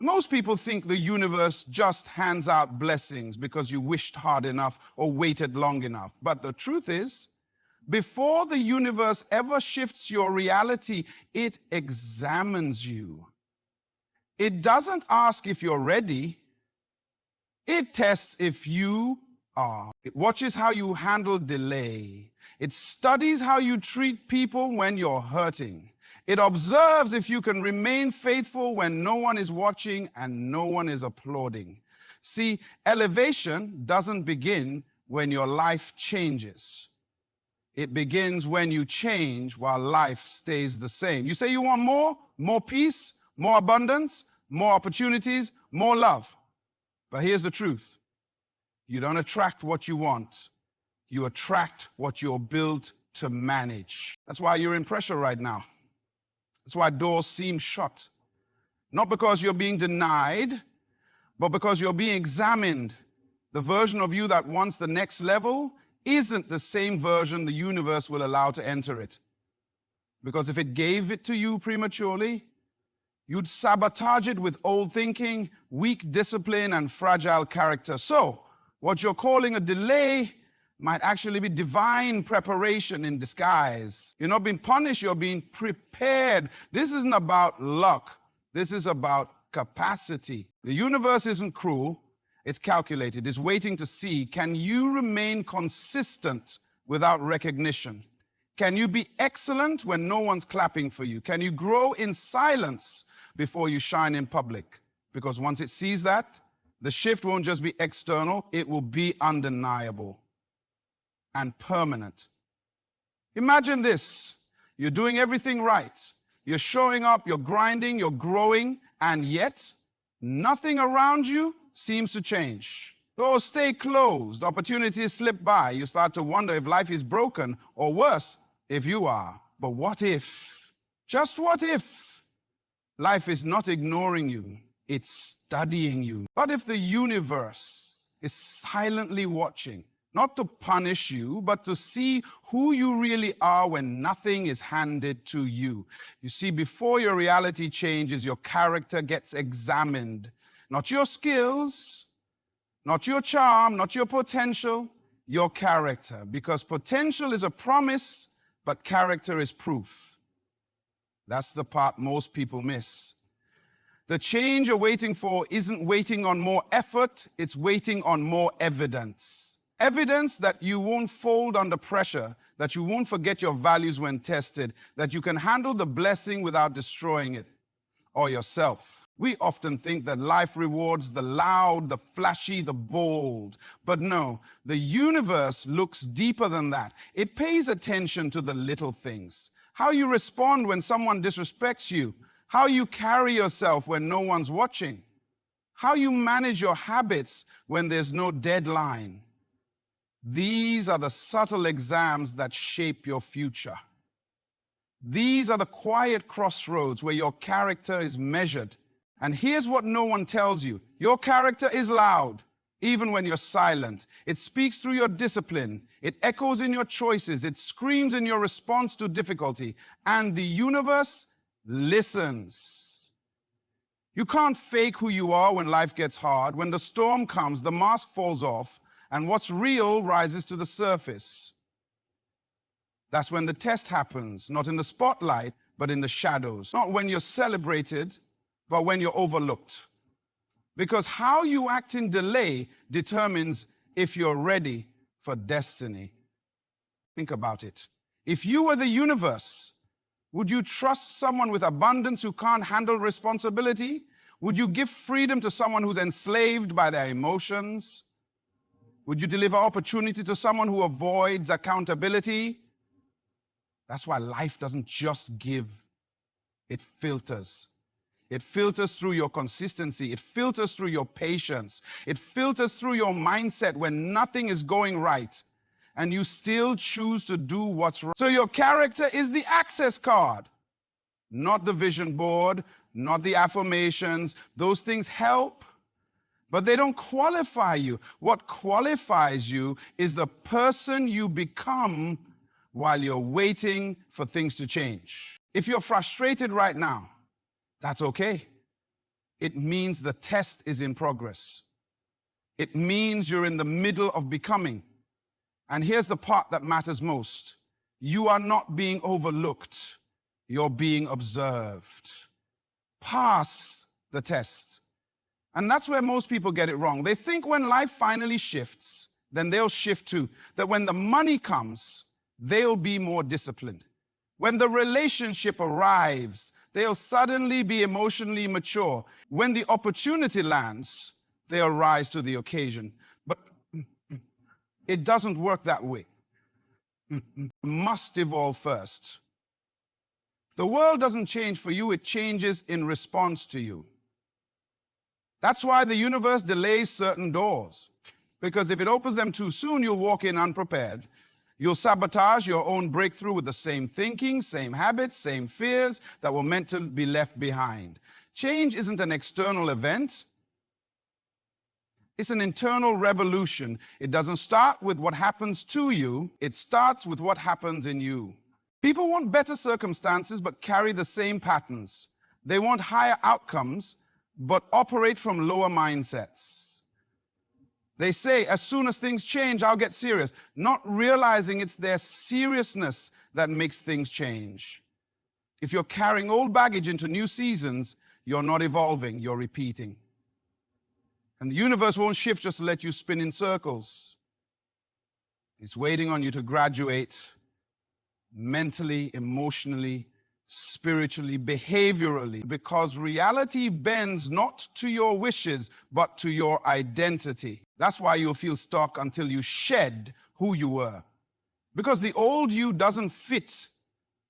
Most people think the universe just hands out blessings because you wished hard enough or waited long enough. But the truth is, before the universe ever shifts your reality, it examines you. It doesn't ask if you're ready. It tests if you are. It watches how you handle delay. It studies how you treat people when you're hurting. It observes if you can remain faithful when no one is watching and no one is applauding. See, elevation doesn't begin when your life changes. It begins when you change while life stays the same. You say you want more peace, more abundance, more opportunities, more love. But here's the truth. You don't attract what you want. You attract what you're built to manage. That's why you're in pressure right now. That's why doors seem shut. Not because you're being denied, but because you're being examined. The version of you that wants the next level isn't the same version the universe will allow to enter it. Because if it gave it to you prematurely, you'd sabotage it with old thinking, weak discipline, and fragile character. So, what you're calling a delay might actually be divine preparation in disguise. You're not being punished, you're being prepared. This isn't about luck. This is about capacity. The universe isn't cruel, it's calculated. It's waiting to see, can you remain consistent without recognition? Can you be excellent when no one's clapping for you? Can you grow in silence before you shine in public? Because once it sees that, the shift won't just be external, it will be undeniable and permanent. Imagine this. You're doing everything right. You're showing up, you're grinding, you're growing, and yet nothing around you seems to change. Doors stay closed, opportunities slip by. You start to wonder if life is broken, or worse, if you are. But what if? Just what if? Life is not ignoring you, it's studying you. What if the universe is silently watching? Not to punish you, but to see who you really are when nothing is handed to you. You see, before your reality changes, your character gets examined. Not your skills, not your charm, not your potential, your character. Because potential is a promise, but character is proof. That's the part most people miss. The change you're waiting for isn't waiting on more effort, it's waiting on more evidence. Evidence that you won't fold under pressure, that you won't forget your values when tested, that you can handle the blessing without destroying it or yourself. We often think that life rewards the loud, the flashy, the bold. But no, the universe looks deeper than that. It pays attention to the little things. How you respond when someone disrespects you, how you carry yourself when no one's watching, how you manage your habits when there's no deadline. These are the subtle exams that shape your future. These are the quiet crossroads where your character is measured. And here's what no one tells you. Your character is loud, even when you're silent. It speaks through your discipline. It echoes in your choices. It screams in your response to difficulty. And the universe listens. You can't fake who you are when life gets hard. When the storm comes, the mask falls off, and what's real rises to the surface. That's when the test happens, not in the spotlight, but in the shadows. Not when you're celebrated, but when you're overlooked. Because how you act in delay determines if you're ready for destiny. Think about it. If you were the universe, would you trust someone with abundance who can't handle responsibility? Would you give freedom to someone who's enslaved by their emotions? Would you deliver opportunity to someone who avoids accountability? That's why life doesn't just give, it filters. It filters through your consistency. It filters through your patience. It filters through your mindset when nothing is going right and you still choose to do what's right. So your character is the access card, not the vision board, not the affirmations. Those things help, but they don't qualify you. What qualifies you is the person you become while you're waiting for things to change. If you're frustrated right now, that's okay. It means the test is in progress. It means you're in the middle of becoming. And here's the part that matters most. You are not being overlooked. You're being observed. Pass the test. And that's where most people get it wrong. They think when life finally shifts, then they'll shift too. That when the money comes, they'll be more disciplined. When the relationship arrives, they'll suddenly be emotionally mature. When the opportunity lands, they'll rise to the occasion. But it doesn't work that way. Must evolve first. The world doesn't change for you, it changes in response to you. That's why the universe delays certain doors. Because if it opens them too soon, you'll walk in unprepared. You'll sabotage your own breakthrough with the same thinking, same habits, same fears that were meant to be left behind. Change isn't an external event. It's an internal revolution. It doesn't start with what happens to you. It starts with what happens in you. People want better circumstances but carry the same patterns. They want higher outcomes but operate from lower mindsets. They say, as soon as things change, I'll get serious, not realizing it's their seriousness that makes things change. If you're carrying old baggage into new seasons, you're not evolving, you're repeating. And the universe won't shift just to let you spin in circles. It's waiting on you to graduate mentally, emotionally, spiritually, behaviorally, because reality bends not to your wishes, but to your identity. That's why you'll feel stuck until you shed who you were. Because the old you doesn't fit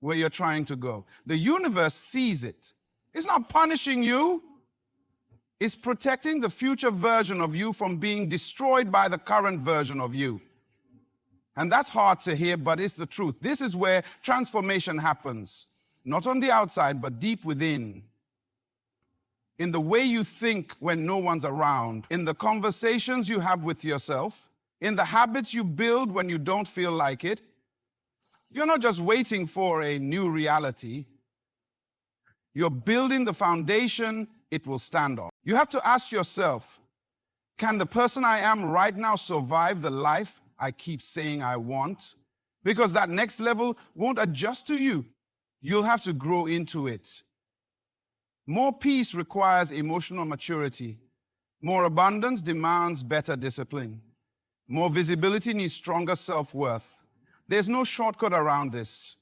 where you're trying to go. The universe sees it. It's not punishing you. It's protecting the future version of you from being destroyed by the current version of you. And that's hard to hear, but it's the truth. This is where transformation happens. Not on the outside, but deep within. In the way you think when no one's around, in the conversations you have with yourself, in the habits you build when you don't feel like it. You're not just waiting for a new reality. You're building the foundation it will stand on. You have to ask yourself, can the person I am right now survive the life I keep saying I want? Because that next level won't adjust to you. You'll have to grow into it. More peace requires emotional maturity. More abundance demands better discipline. More visibility needs stronger self-worth. There's no shortcut around this.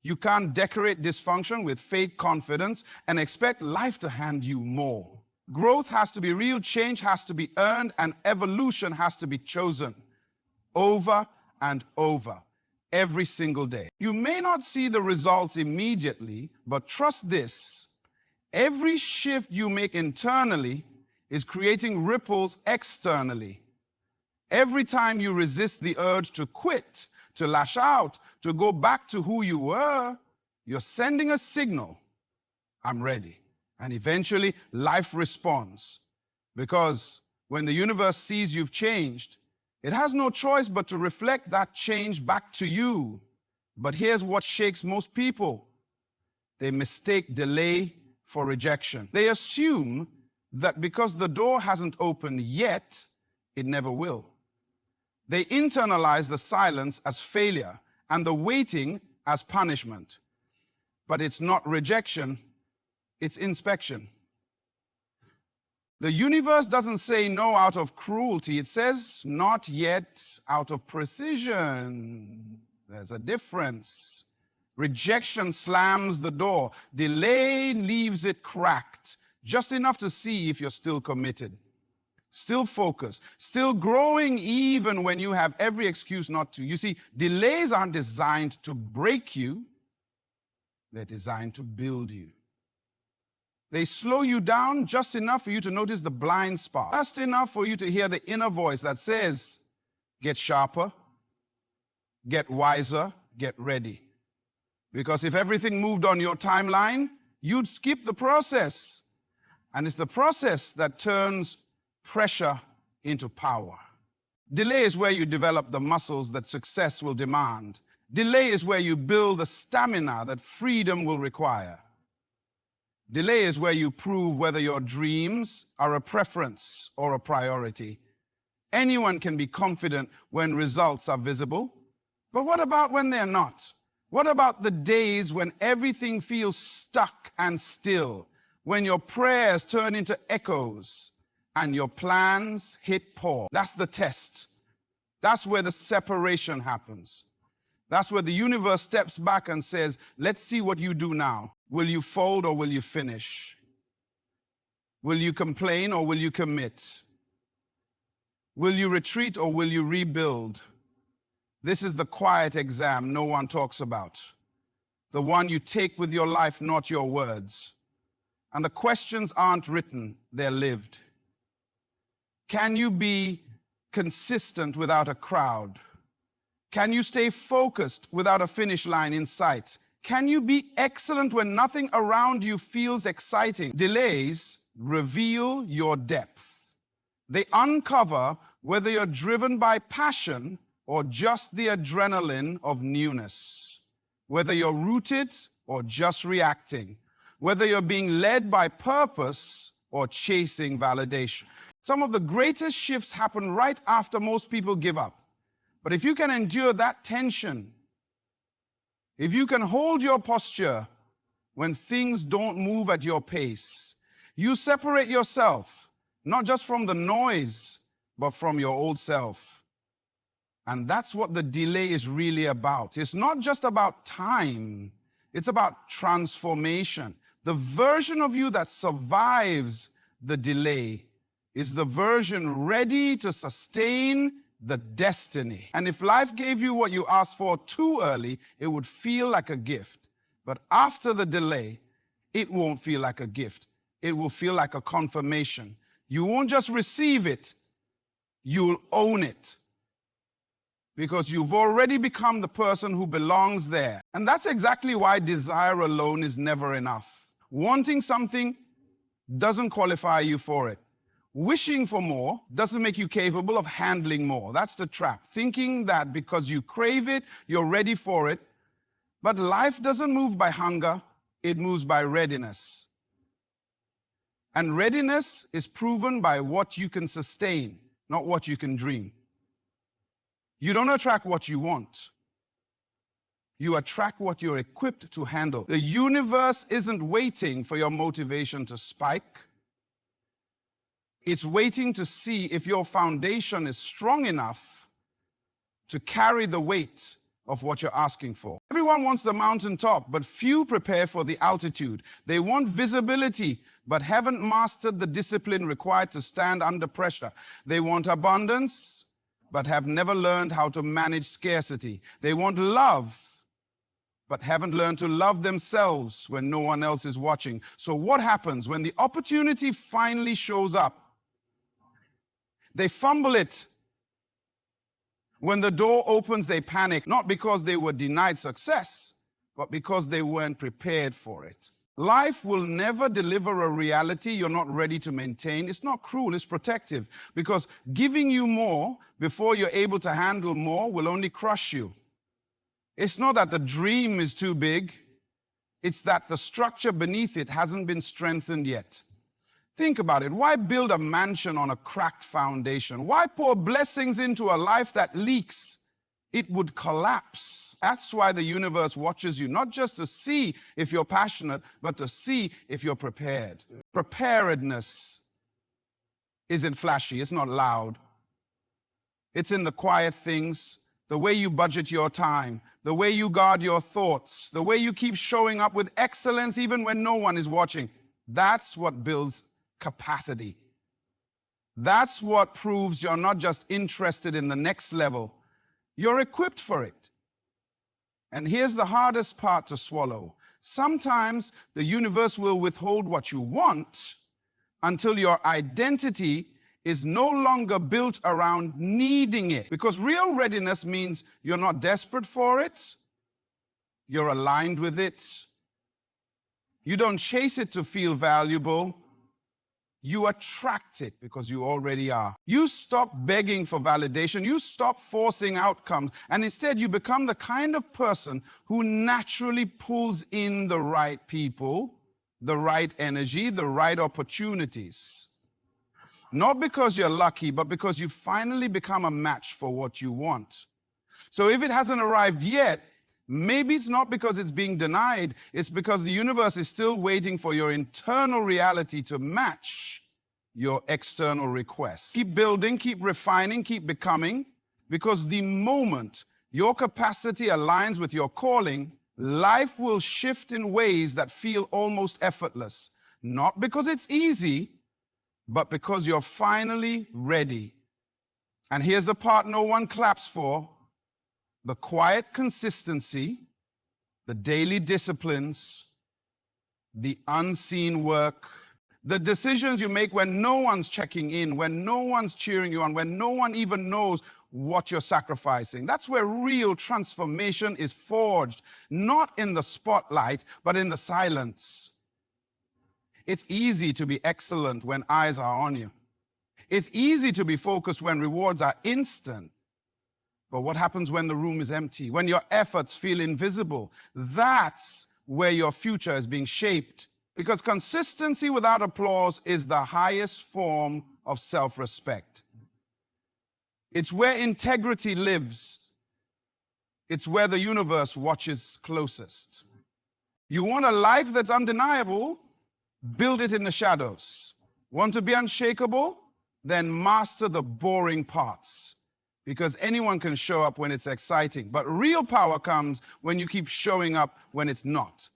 You can't decorate dysfunction with fake confidence and expect life to hand you more. Growth has to be real, change has to be earned, and evolution has to be chosen over and over. Every single day. You may not see the results immediately, but trust this. Every shift you make internally is creating ripples externally. Every time you resist the urge to quit, to lash out, to go back to who you were, you're sending a signal, I'm ready. And eventually, life responds. Because when the universe sees you've changed, it has no choice but to reflect that change back to you. But here's what shakes most people. They mistake delay for rejection. They assume that because the door hasn't opened yet, it never will. They internalize the silence as failure and the waiting as punishment. But it's not rejection, it's inspection. The universe doesn't say no out of cruelty. It says not yet out of precision. There's a difference. Rejection slams the door. Delay leaves it cracked, just enough to see if you're still committed, still focused, still growing even when you have every excuse not to. You see, delays aren't designed to break you. They're designed to build you. They slow you down just enough for you to notice the blind spot, just enough for you to hear the inner voice that says, get sharper, get wiser, get ready. Because if everything moved on your timeline, you'd skip the process. And it's the process that turns pressure into power. Delay is where you develop the muscles that success will demand. Delay is where you build the stamina that freedom will require. Delay is where you prove whether your dreams are a preference or a priority. Anyone can be confident when results are visible. But what about when they're not? What about the days when everything feels stuck and still, when your prayers turn into echoes and your plans hit pause? That's the test. That's where the separation happens. That's where the universe steps back and says, let's see what you do now. Will you fold or will you finish? Will you complain or will you commit? Will you retreat or will you rebuild? This is the quiet exam no one talks about. The one you take with your life, not your words. And the questions aren't written, they're lived. Can you be consistent without a crowd? Can you stay focused without a finish line in sight? Can you be excellent when nothing around you feels exciting? Delays reveal your depth. They uncover whether you're driven by passion or just the adrenaline of newness, whether you're rooted or just reacting, whether you're being led by purpose or chasing validation. Some of the greatest shifts happen right after most people give up. But if you can endure that tension, if you can hold your posture when things don't move at your pace, you separate yourself, not just from the noise, but from your old self. And that's what the delay is really about. It's not just about time, it's about transformation. The version of you that survives the delay is the version ready to sustain the destiny. And if life gave you what you asked for too early, it would feel like a gift. But after the delay, it won't feel like a gift. It will feel like a confirmation. You won't just receive it, you'll own it. Because you've already become the person who belongs there. And that's exactly why desire alone is never enough. Wanting something doesn't qualify you for it. Wishing for more doesn't make you capable of handling more. That's the trap. Thinking that because you crave it, you're ready for it. But life doesn't move by hunger, it moves by readiness. And readiness is proven by what you can sustain, not what you can dream. You don't attract what you want. You attract what you're equipped to handle. The universe isn't waiting for your motivation to spike. It's waiting to see if your foundation is strong enough to carry the weight of what you're asking for. Everyone wants the mountaintop, but few prepare for the altitude. They want visibility, but haven't mastered the discipline required to stand under pressure. They want abundance, but have never learned how to manage scarcity. They want love, but haven't learned to love themselves when no one else is watching. So what happens when the opportunity finally shows up? They fumble it. When the door opens, they panic, not because they were denied success, but because they weren't prepared for it. Life will never deliver a reality you're not ready to maintain. It's not cruel, it's protective, because giving you more before you're able to handle more will only crush you. It's not that the dream is too big, it's that the structure beneath it hasn't been strengthened yet. Think about it. Why build a mansion on a cracked foundation? Why pour blessings into a life that leaks? It would collapse. That's why the universe watches you, not just to see if you're passionate, but to see if you're prepared. Preparedness isn't flashy, it's not loud. It's in the quiet things, the way you budget your time, the way you guard your thoughts, the way you keep showing up with excellence even when no one is watching. That's what builds capacity. That's what proves you're not just interested in the next level, you're equipped for it. And here's the hardest part to swallow. Sometimes the universe will withhold what you want until your identity is no longer built around needing it. Because real readiness means you're not desperate for it, you're aligned with it. You don't chase it to feel valuable. You attract it because you already are. You stop begging for validation. You stop forcing outcomes. And instead, you become the kind of person who naturally pulls in the right people, the right energy, the right opportunities. Not because you're lucky, but because you finally become a match for what you want. So if it hasn't arrived yet, maybe it's not because it's being denied, it's because the universe is still waiting for your internal reality to match your external requests. Keep building, keep refining, keep becoming, because the moment your capacity aligns with your calling, life will shift in ways that feel almost effortless. Not because it's easy, but because you're finally ready. And here's the part no one claps for: the quiet consistency, the daily disciplines, the unseen work, the decisions you make when no one's checking in, when no one's cheering you on, when no one even knows what you're sacrificing. That's where real transformation is forged, not in the spotlight, but in the silence. It's easy to be excellent when eyes are on you. It's easy to be focused when rewards are instant. But what happens when the room is empty, when your efforts feel invisible? That's where your future is being shaped. Because consistency without applause is the highest form of self-respect. It's where integrity lives. It's where the universe watches closest. You want a life that's undeniable? Build it in the shadows. Want to be unshakable? Then master the boring parts. Because anyone can show up when it's exciting. But real power comes when you keep showing up when it's not,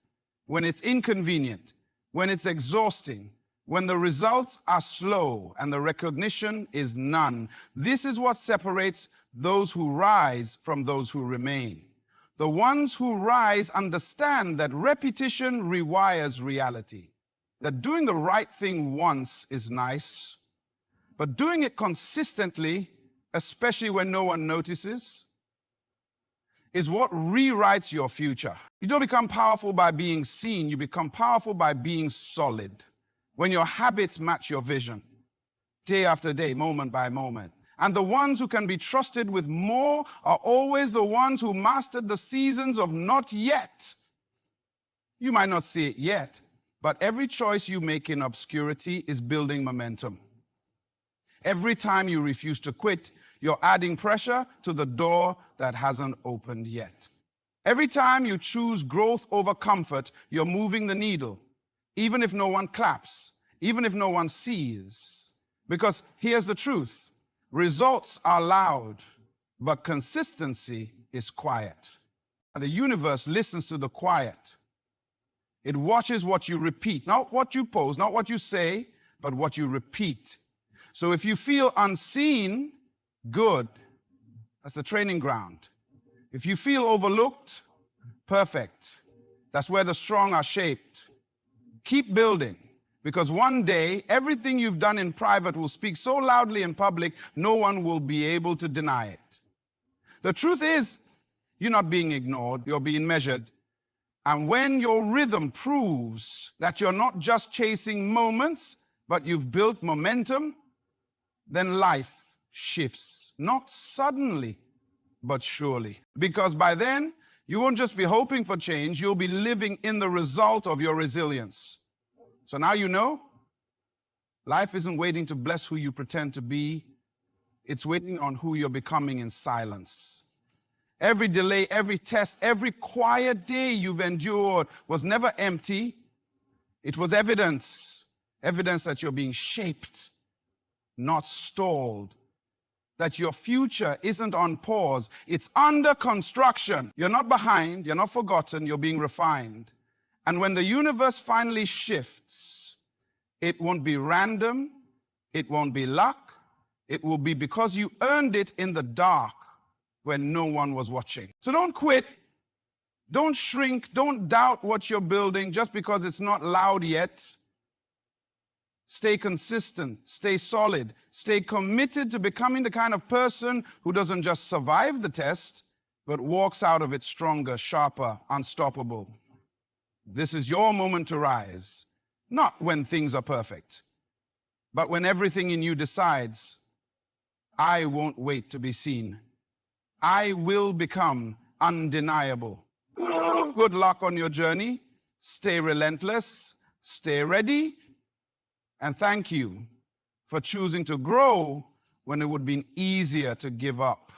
when it's inconvenient, when it's exhausting, when the results are slow and the recognition is none. This is what separates those who rise from those who remain. The ones who rise understand that repetition rewires reality, that doing the right thing once is nice, but doing it consistently, especially when no one notices, is what rewrites your future. You don't become powerful by being seen, you become powerful by being solid. When your habits match your vision, day after day, moment by moment. And the ones who can be trusted with more are always the ones who mastered the seasons of not yet. You might not see it yet, but every choice you make in obscurity is building momentum. Every time you refuse to quit, you're adding pressure to the door that hasn't opened yet. Every time you choose growth over comfort, you're moving the needle, even if no one claps, even if no one sees. Because here's the truth: results are loud, but consistency is quiet. And the universe listens to the quiet. It watches what you repeat, not what you post, not what you say, but what you repeat. So if you feel unseen, good. That's the training ground. If you feel overlooked, perfect. That's where the strong are shaped. Keep building, because one day, everything you've done in private will speak so loudly in public, no one will be able to deny it. The truth is, you're not being ignored, you're being measured. And when your rhythm proves that you're not just chasing moments, but you've built momentum, then life shifts, not suddenly, but surely. Because by then, you won't just be hoping for change, you'll be living in the result of your resilience. So now you know, life isn't waiting to bless who you pretend to be, it's waiting on who you're becoming in silence. Every delay, every test, every quiet day you've endured was never empty. It was evidence that you're being shaped, not stalled. That your future isn't on pause, it's under construction. You're not behind, you're not forgotten, you're being refined. And when the universe finally shifts, it won't be random, it won't be luck, it will be because you earned it in the dark when no one was watching. So don't quit, don't shrink, don't doubt what you're building just because it's not loud yet. Stay consistent, stay solid, stay committed to becoming the kind of person who doesn't just survive the test, but walks out of it stronger, sharper, unstoppable. This is your moment to rise, not when things are perfect, but when everything in you decides, I won't wait to be seen. I will become undeniable. Good luck on your journey. Stay relentless. Stay ready, and thank you for choosing to grow when it would have been easier to give up.